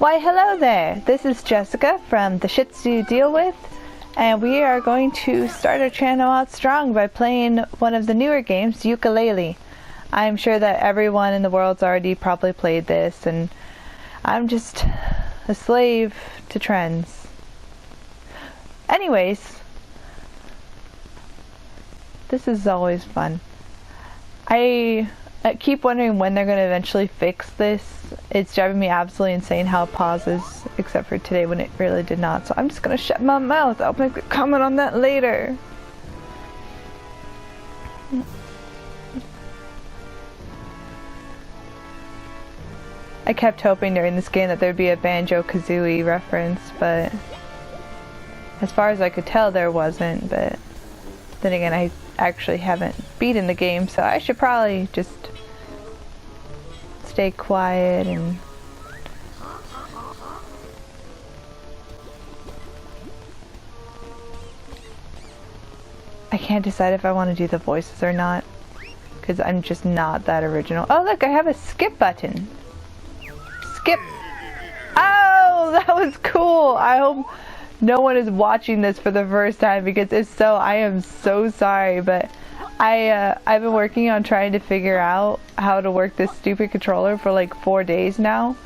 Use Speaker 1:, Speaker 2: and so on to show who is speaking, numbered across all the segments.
Speaker 1: Why hello there, this is Jessica from the Shits You Deal With, and we are going to start our channel out strong by playing one of the newer games, Yooka Laylee. I'm sure that everyone in the world's already probably played this, and I'm just a slave to trends. Anyways, this is always fun. I keep wondering when they're going to eventually fix this. It's driving me absolutely insane how it pauses, except for today when it really did not. So I'm just going to shut my mouth. I'll make a comment on that later. I kept hoping during this game that there'd be a Banjo-Kazooie reference, but as far as I could tell there wasn't. But then again, I actually haven't beaten the game, so I should probably just stay quiet and I can't decide if I want to do the voices or not because I'm just not that original. Oh look, I have a skip button. Skip. Oh, that was cool. I hope no one is watching this for the first time, because if so, I am so sorry, but I've been working on trying to figure out how to work this stupid controller for like 4 days now.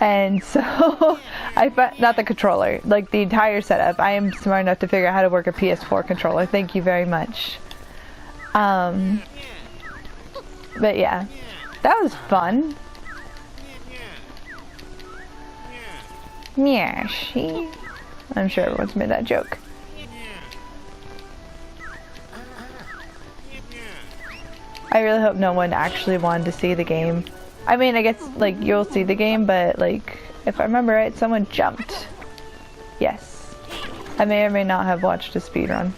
Speaker 1: And so, not the controller, like the entire setup. I am smart enough to figure out how to work a PS4 controller. Thank you very much. But yeah, that was fun. Yeah, I'm sure everyone's made that joke. I really hope no one actually wanted to see the game. I mean, I guess, like, you'll see the game, but, like, if I remember right, someone jumped. Yes. I may or may not have watched a speedrun.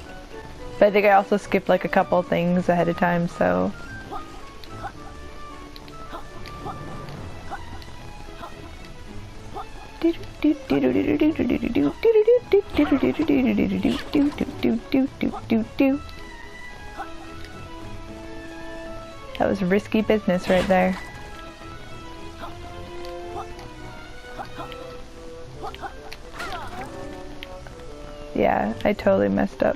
Speaker 1: But I think I also skipped, like, a couple things ahead of time, so... That was risky business right there. Yeah, I totally messed up.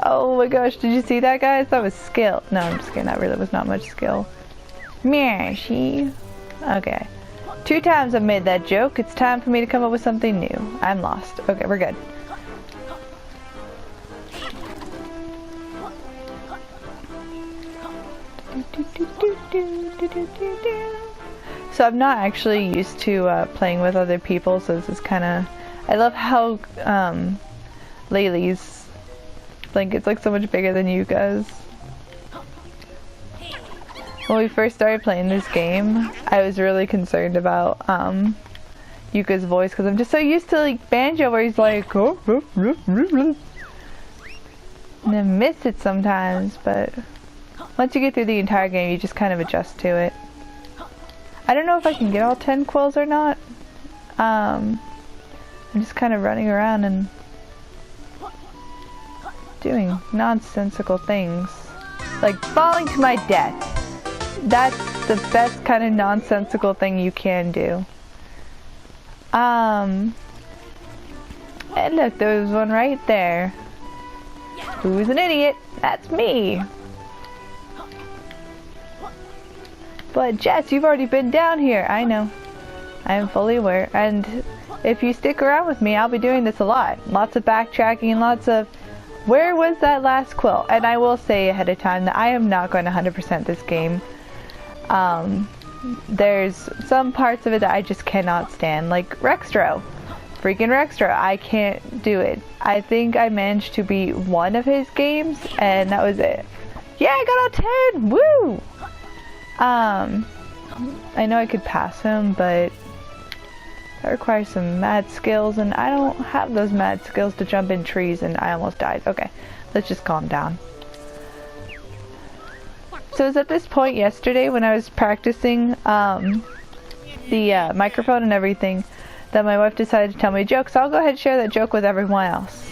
Speaker 1: Oh my gosh, did you see that, guys? That was skill. No, I'm just kidding, that really was not much skill. Meow. Okay. 2 times I've made that joke. It's time for me to come up with something new. I'm lost. Okay, we're good. So I'm not actually used to playing with other people, so this is kind of... I love how Laylee's blanket's like so much bigger than Yooka's. When we first started playing this game, I was really concerned about Yooka's voice, because I'm just so used to like Banjo where he's like, oh, and I miss it sometimes, but once you get through the entire game, you just kind of adjust to it. I don't know if I can get all 10 quills or not. I'm just kind of running around and doing nonsensical things. Like falling to my death. That's the best kind of nonsensical thing you can do. And look, there was one right there. Who's an idiot? That's me. But Jess, you've already been down here. I know. I am fully aware. And if you stick around with me, I'll be doing this a lot. Lots of backtracking, lots of... Where was that last quill? And I will say ahead of time that I am not going to 100% this game. There's some parts of it that I just cannot stand. Like Rextro. Freaking Rextro. I can't do it. I think I managed to beat one of his games, and that was it. Yeah, I got all 10! Woo! I know I could pass him, but that requires some mad skills, and I don't have those mad skills to jump in trees, and I almost died. Okay, let's just calm down. So it was at this point yesterday when I was practicing the microphone and everything that my wife decided to tell me a joke, so I'll go ahead and share that joke with everyone else.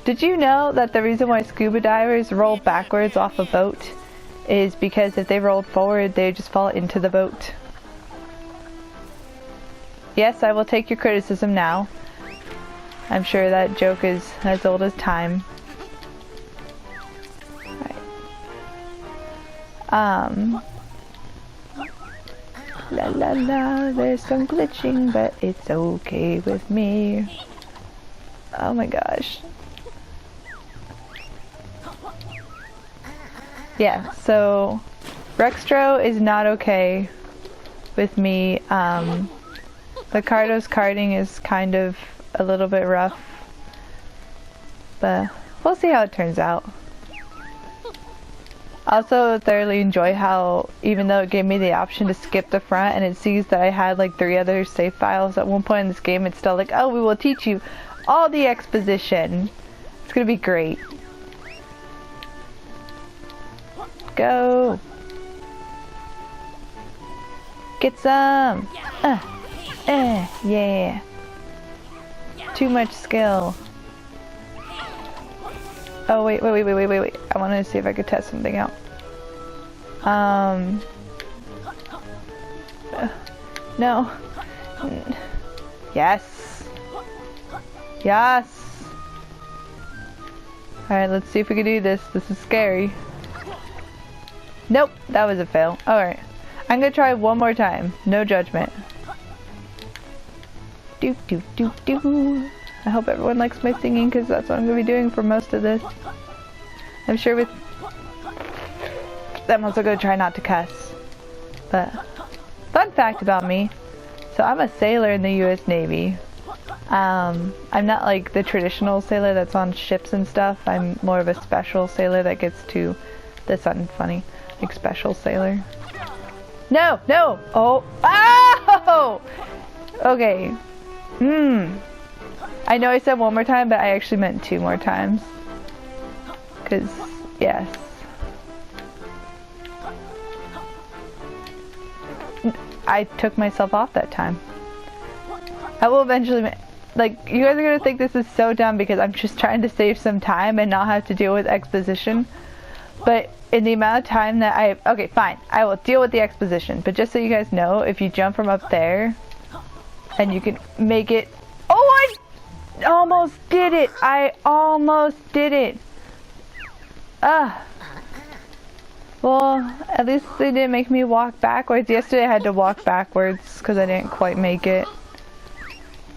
Speaker 1: Did you know that the reason why scuba divers roll backwards off a boat is because if they rolled forward, they just fall into the boat. Yes, I will take your criticism now. I'm sure that joke is as old as time. Right. La la la, there's some glitching, but it's okay with me. Oh my gosh. Yeah, so Rextro is not okay with me. The Cardos karting is kind of a little bit rough, but we'll see how it turns out. Also thoroughly enjoy how, even though it gave me the option to skip the front and it sees that I had like 3 other save files at one point in this game, it's still like, oh, we will teach you all the exposition. It's gonna be great. Go! Get some! Yeah. Too much skill. Oh, wait. I wanted to see if I could test something out. No. Yes. Yes. Alright, let's see if we can do this. This is scary. Nope, that was a fail. Alright. I'm gonna try one more time. No judgment. Do. I hope everyone likes my singing because that's what I'm gonna be doing for most of this. I'm sure with... I'm also gonna try not to cuss. But, fun fact about me. So I'm a sailor in the US Navy. I'm not like the traditional sailor that's on ships and stuff. I'm more of a special sailor that gets to... That sounded funny. Like special sailor. No! Oh! Oh! Okay. I know I said one more time, but I actually meant 2 more times. Cause, yes. I took myself off that time. I will eventually, like, you guys are gonna think this is so dumb because I'm just trying to save some time and not have to deal with exposition. But in the amount of time that okay, fine, I will deal with the exposition. But just so you guys know, if you jump from up there, and you can make it, oh, I almost did it! I almost did it! Well, at least they didn't make me walk backwards. Yesterday I had to walk backwards because I didn't quite make it.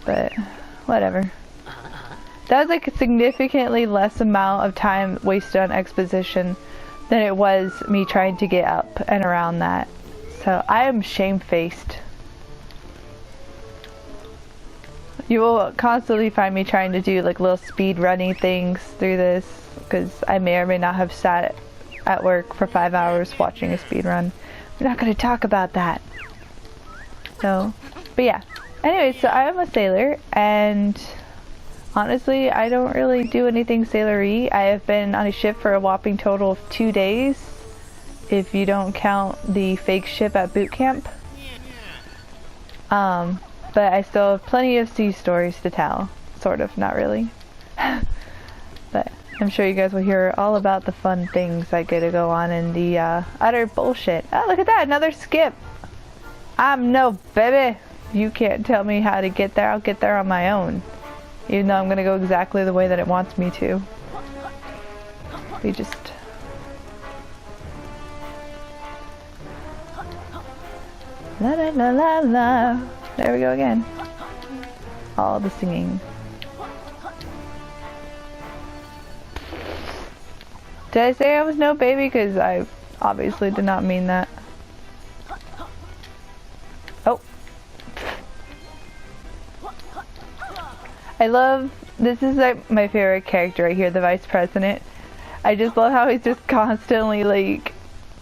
Speaker 1: But, whatever. That was like a significantly less amount of time wasted on exposition than it was me trying to get up and around that. So I am shamefaced. You will constantly find me trying to do like little speed running things through this because I may or may not have sat at work for 5 hours watching a speed run. We're not going to talk about that. So, but yeah. Anyway, so I am a sailor and honestly, I don't really do anything sailory. I have been on a ship for a whopping total of 2 days, if you don't count the fake ship at boot camp. But I still have plenty of sea stories to tell. Sort of, not really. But I'm sure you guys will hear all about the fun things I get to go on and the utter bullshit. Oh, look at that, another skip! I'm no baby! You can't tell me how to get there, I'll get there on my own. Even though I'm gonna go exactly the way that it wants me to. We just... La la la la la. There we go again. All the singing. Did I say I was no baby? Because I obviously did not mean that. Oh. I love, this is like my favorite character right here, the Vice President. I just love how he's just constantly like,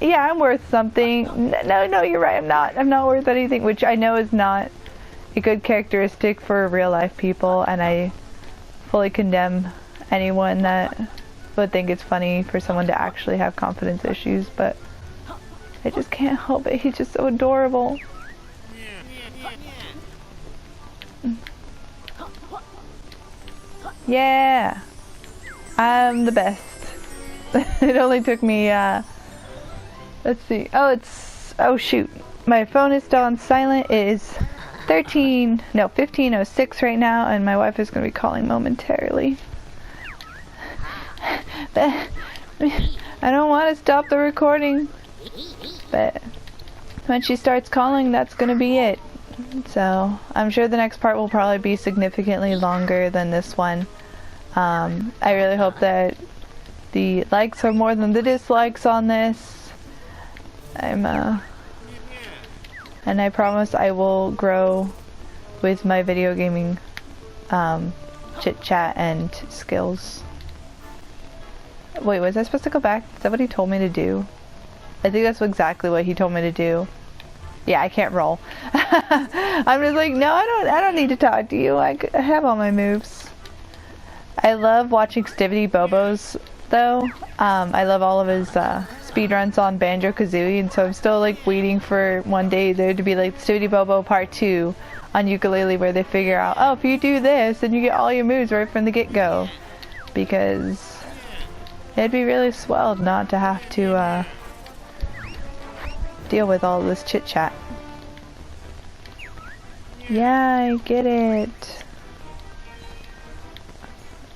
Speaker 1: yeah, I'm worth something. No, you're right, I'm not worth anything, which I know is not a good characteristic for real life people, and I fully condemn anyone that would think it's funny for someone to actually have confidence issues, but I just can't help it, he's just so adorable. Yeah, I'm the best. It only took me Let's see. Oh shoot. My phone is still on silent. It is 15:06 right now, and my wife is going to be calling momentarily. But I don't want to stop the recording, but when she starts calling, that's going to be it. So I'm sure the next part will probably be significantly longer than this one. I really hope that the likes are more than the dislikes on this. And I promise I will grow with my video gaming chit chat and skills. Wait, was I supposed to go back? Is that what he told me to do? I think that's exactly what he told me to do. Yeah, I can't roll. I'm just like, no, I don't need to talk to you. I have all my moves. I love watching Stivity Bobo's though. I love all of his speedruns on Banjo-Kazooie, and so I'm still like waiting for one day there to be like Stivity Bobo Part 2 on Yooka Laylee, where they figure out, oh, if you do this, then you get all your moves right from the get-go. Because it'd be really swell not to have to deal with all this chit-chat. Yeah, I get it.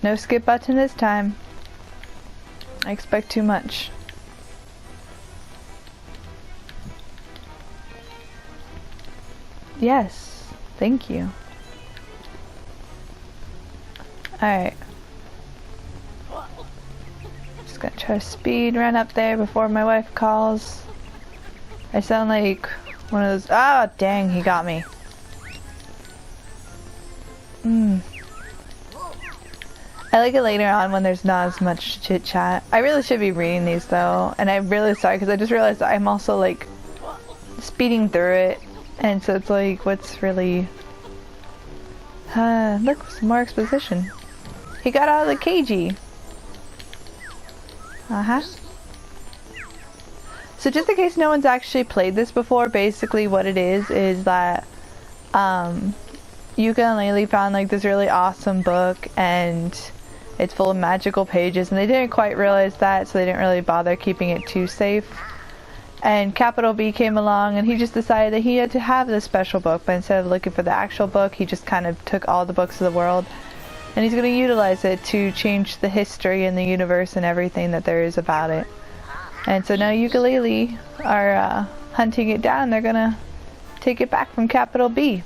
Speaker 1: No skip button this time. I expect too much. Yes, thank you. Alright. Just gonna try to speed run up there before my wife calls. I sound like one of those. Ah, dang, he got me. I like it later on when there's not as much chit chat. I really should be reading these though, and I'm really sorry because I just realized I'm also like speeding through it, and so it's like, what's really. Look, some more exposition. He got out of the cagey. So just in case no one's actually played this before, basically what it is that Yooka Laylee found like this really awesome book, and it's full of magical pages, and they didn't quite realize that, so they didn't really bother keeping it too safe. And Capital B came along, and he just decided that he had to have this special book, but instead of looking for the actual book, he just kind of took all the books of the world, and he's going to utilize it to change the history and the universe and everything that there is about it. And so now Yooka Laylee are hunting it down. They're gonna take it back from Capital B.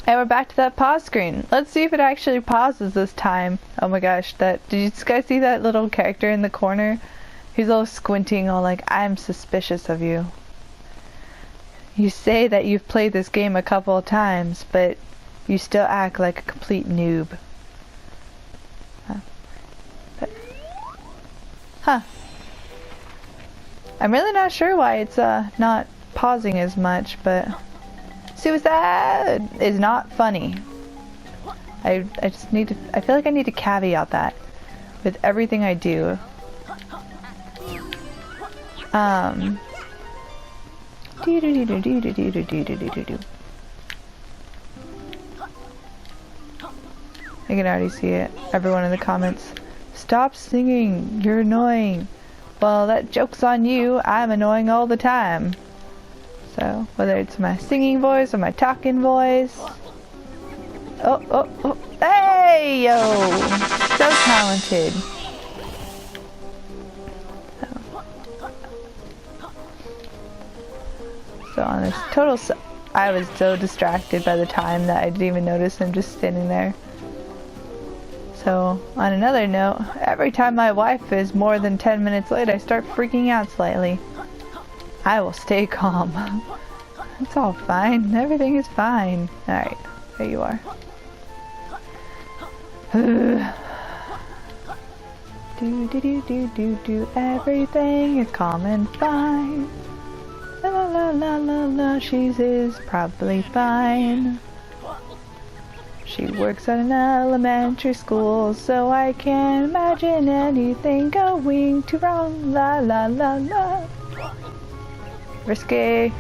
Speaker 1: And we're back to that pause screen. Let's see if it actually pauses this time. Oh my gosh, did you guys see that little character in the corner? He's all squinting, all like, I'm suspicious of you. You say that you've played this game a couple of times, but you still act like a complete noob. Huh. I'm really not sure why it's not pausing as much, but suicide is not funny. I just need to, I feel like I need to caveat that with everything I do. I can already see it. Everyone in the comments. Stop singing, you're annoying. Well, that joke's on you, I'm annoying all the time. So, whether it's my singing voice or my talking voice. Oh, hey, yo! So talented. So on this total, I was so distracted by the time that I didn't even notice him just standing there. So, on another note, every time my wife is more than 10 minutes late, I start freaking out slightly. I will stay calm. It's all fine. Everything is fine. Alright, there you are. Do. Everything is calm and fine. La, she's probably fine. She works at an elementary school, so I can't imagine anything going too wrong. La la la la. Risky.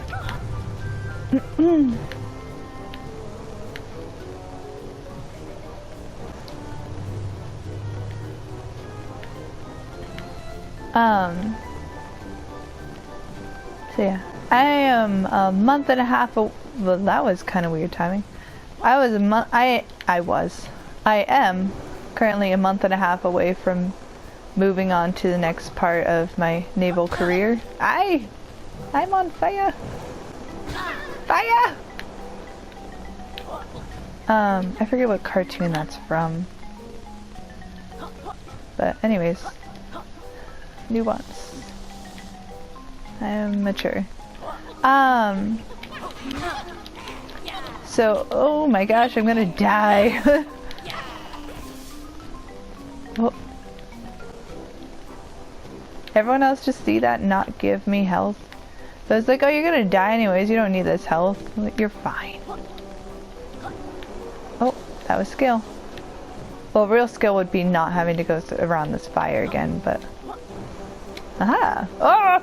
Speaker 1: So yeah, I am a month and a half. Well, that was kind of weird timing. I am currently a month and a half away from moving on to the next part of my naval career. I'm on fire. Fire! I forget what cartoon that's from. But anyways, nuance. I am mature. So, oh my gosh, I'm gonna die. Oh. Everyone else just see that not give me health? So it's like, oh, you're gonna die anyways, you don't need this health. Like, you're fine. Oh, that was skill. Well, real skill would be not having to go around this fire again, but... Aha! Oh!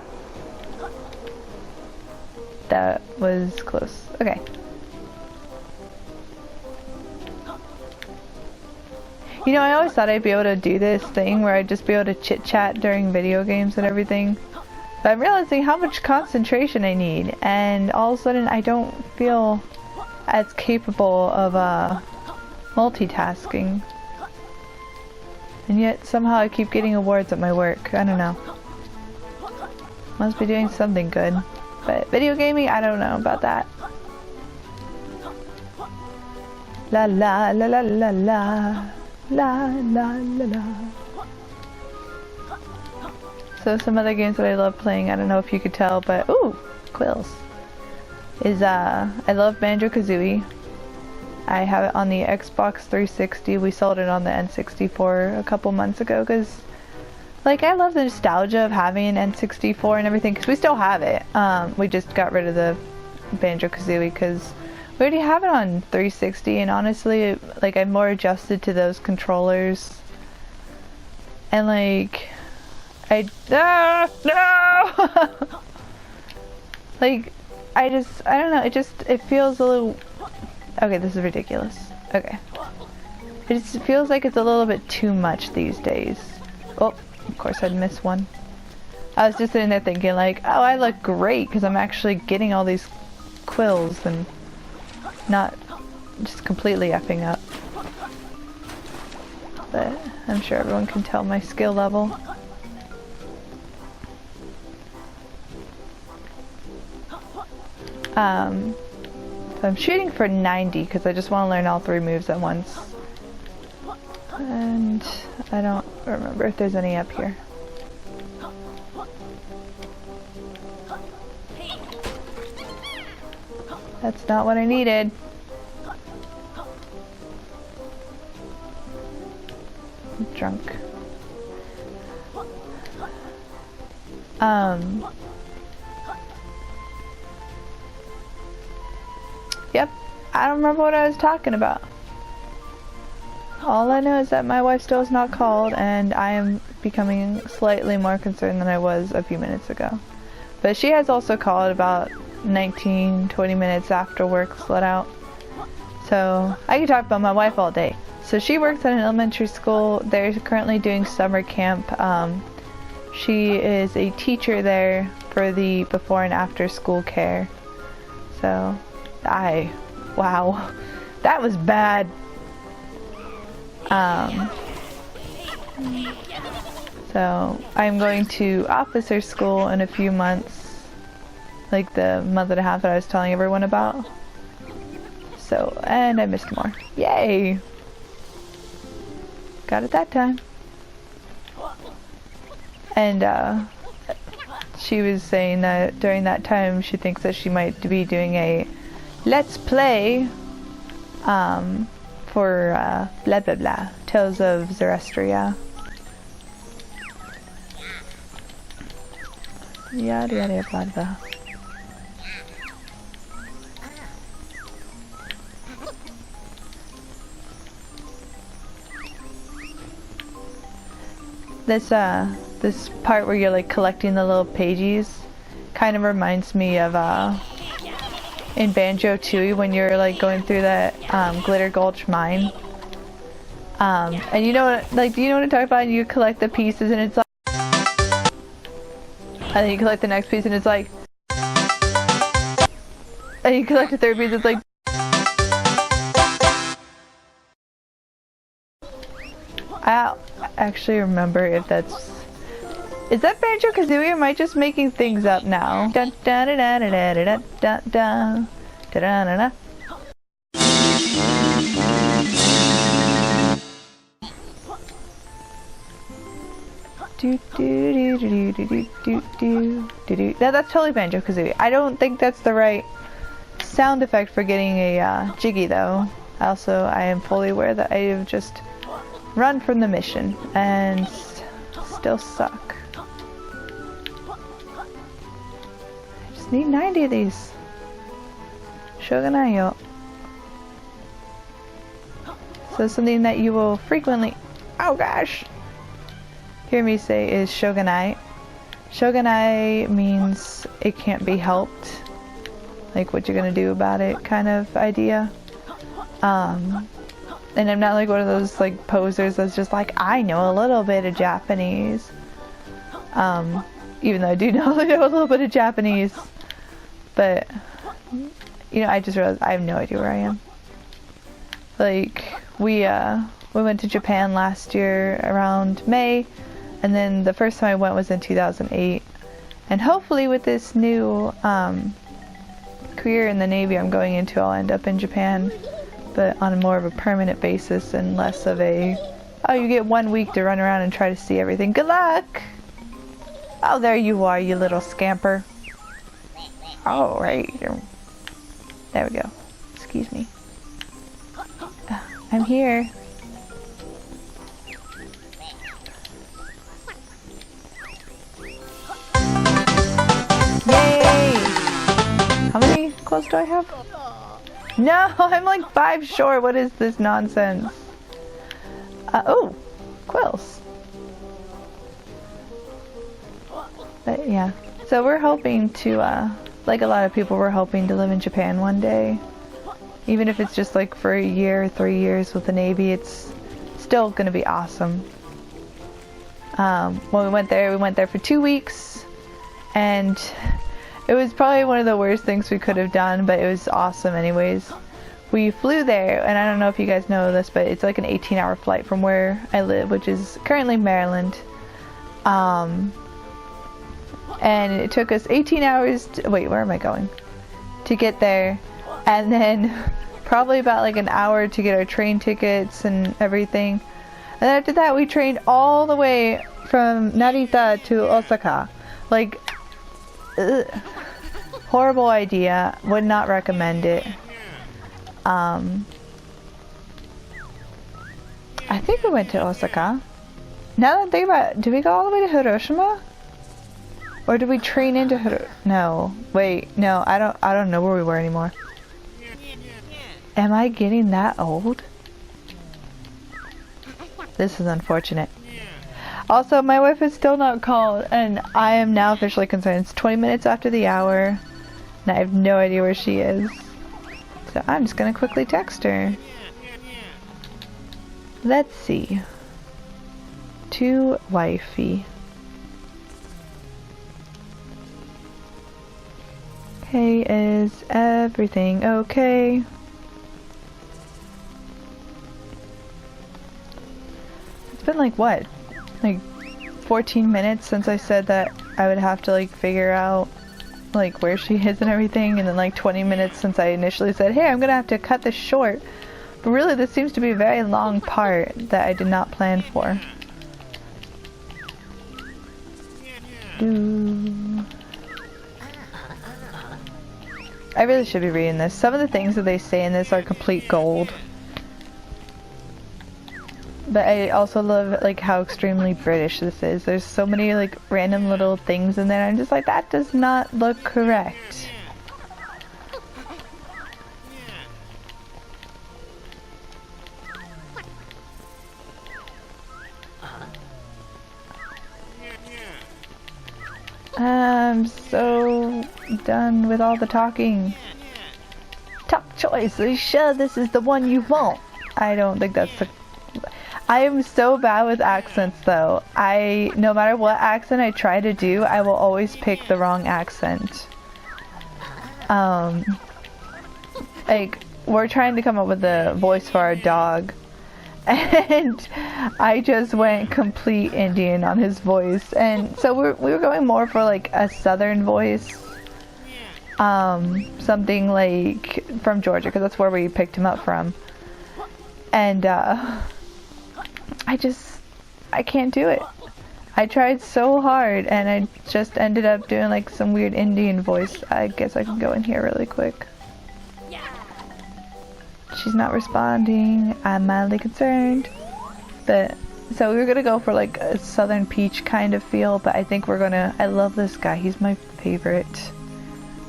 Speaker 1: That was close. Okay. You know, I always thought I'd be able to do this thing where I'd just be able to chit-chat during video games and everything. But I'm realizing how much concentration I need, and all of a sudden I don't feel as capable of multitasking. And yet somehow I keep getting awards at my work. I don't know. Must be doing something good. But video gaming, I don't know about that. La la la la la la. La la la la. So some other games that I love playing, I don't know if you could tell, but ooh, quills. I love Banjo-Kazooie. I have it on the Xbox 360. We sold it on the N64 a couple months ago because, like, I love the nostalgia of having an N64 and everything because we still have it. We just got rid of the Banjo-Kazooie because we already have it on 360, and honestly, like, I'm more adjusted to those controllers. And like, no! Like, I don't know, it feels a little... Okay, this is ridiculous. Okay. It just feels like it's a little bit too much these days. Oh, of course I'd miss one. I was just sitting there thinking like, oh, I look great because I'm actually getting all these quills and not just completely effing up. But I'm sure everyone can tell my skill level. So I'm shooting for 90 because I just want to learn all 3 moves at once. And I don't remember if there's any up here. That's not what I needed. I'm drunk. Yep, I don't remember what I was talking about. All I know is that my wife still has not called, and I am becoming slightly more concerned than I was a few minutes ago. But she has also called about 19-20 minutes after work's let out. So I can talk about my wife all day. So she works at an elementary school. They're currently doing summer camp. She is a teacher there for the before and after school care. So wow, that was bad. So I'm going to officer school in a few months, like the month and a half that I was telling everyone about. So, and I missed more. Yay! Got it that time. And she was saying that during that time she thinks that she might be doing a Let's Play for blah blah blah, Tales of Zerestria. Yada yada yada. This part where you're like collecting the little pages kind of reminds me of in Banjo-Tooie when you're like going through that Glitter Gulch mine. And you know what, like, do you know what I'm talking about? You collect the pieces and it's like, And then you collect the next piece and it's like... And you collect the third piece, it's like... I don't actually remember if that's... Is that Banjo-Kazooie, or am I just making things up now? Dun dun dun dun dun dun dun dun dun dun dun. Do do do do do do do do do do. No, that's totally Banjo-Kazooie. I don't think that's the right sound effect for getting a Jiggy though. Also, I am fully aware that I have just run from the mission and still suck. I just need 90 of these. Shogunayo. So something that you will frequently, oh gosh, hear me say is Shogunai. Shogunai means it can't be helped. Like what you're gonna do about it kind of idea. And I'm not like one of those like posers that's just like, I know a little bit of Japanese. Even though I do know a little bit of Japanese. But, you know, I just realized I have no idea where I am. Like, we went to Japan last year around May. And then the first time I went was in 2008. And hopefully with this new career in the Navy I'm going into, I'll end up in Japan. But on a more of a permanent basis and less of a, oh, you get 1 week to run around and try to see everything. Good luck! Oh, there you are, you little scamper. Oh, right. There we go. Excuse me. I'm here. Yay! How many clothes do I have? No, I'm like 5 short. What is this nonsense? Oh, quills. But yeah. So we're hoping to, like a lot of people, we're hoping to live in Japan one day. Even if it's just like for a year or 3 years with the Navy, it's still going to be awesome. When we went there for 2 weeks. And it was probably one of the worst things we could have done, but it was awesome anyways. We flew there, and I don't know if you guys know this, but it's like an 18-hour flight from where I live, which is currently Maryland. And it took us 18 hours to, wait, where am I going? To get there, and then probably about like an hour to get our train tickets and everything. And then after that, we trained all the way from Narita to Osaka. Like, ugh. Horrible idea. Would not recommend it. I think we went to Osaka. Now that I think about it, did we go all the way to Hiroshima? Or did we train into Hiroshima? No. Wait, no, I don't know where we were anymore. Am I getting that old? This is unfortunate. Also, my wife is still not called, and I am now officially concerned. It's 20 minutes after the hour, and I have no idea where she is. So I'm just gonna quickly text her. Let's see. To wifey. Hey, is everything okay? It's been like what? Like 14 minutes since I said that I would have to like figure out like where she is and everything, and then like 20 minutes since I initially said, hey, I'm gonna have to cut this short. But really this seems to be a very long part that I did not plan for. I really should be reading this. Some of the things that they say in this are complete gold. But I also love like how extremely British this is. There's so many like random little things in there. I'm just like, that does not look correct. I'm so done with all the talking. Top choice. Are you sure this is the one you want? I don't think that's the... I am so bad with accents though. No matter what accent I try to do, I will always pick the wrong accent. Like, we're trying to come up with a voice for our dog, and I just went complete Indian on his voice, and so we were going more for like a southern voice, something like from Georgia, because that's where we picked him up from, and I can't do it. I tried so hard, and I just ended up doing like some weird Indian voice. I guess I can go in here really quick. She's not responding. I'm mildly concerned. But, so we were gonna go for like a Southern Peach kind of feel, but I think I love this guy. He's my favorite.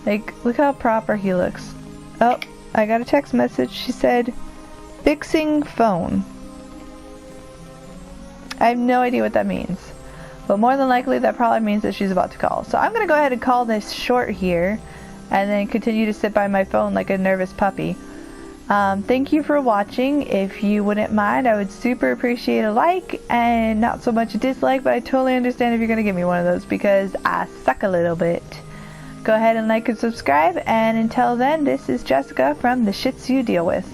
Speaker 1: Like, look how proper he looks. Oh, I got a text message. She said, fixing phone. I have no idea what that means. But more than likely, that probably means that she's about to call. So I'm gonna go ahead and call this short here, and then continue to sit by my phone like a nervous puppy. Thank you for watching. If you wouldn't mind, I would super appreciate a like and not so much a dislike, but I totally understand if you're gonna give me one of those because I suck a little bit. Go ahead and like and subscribe, and until then, this is Jessica from The Shits You Deal With.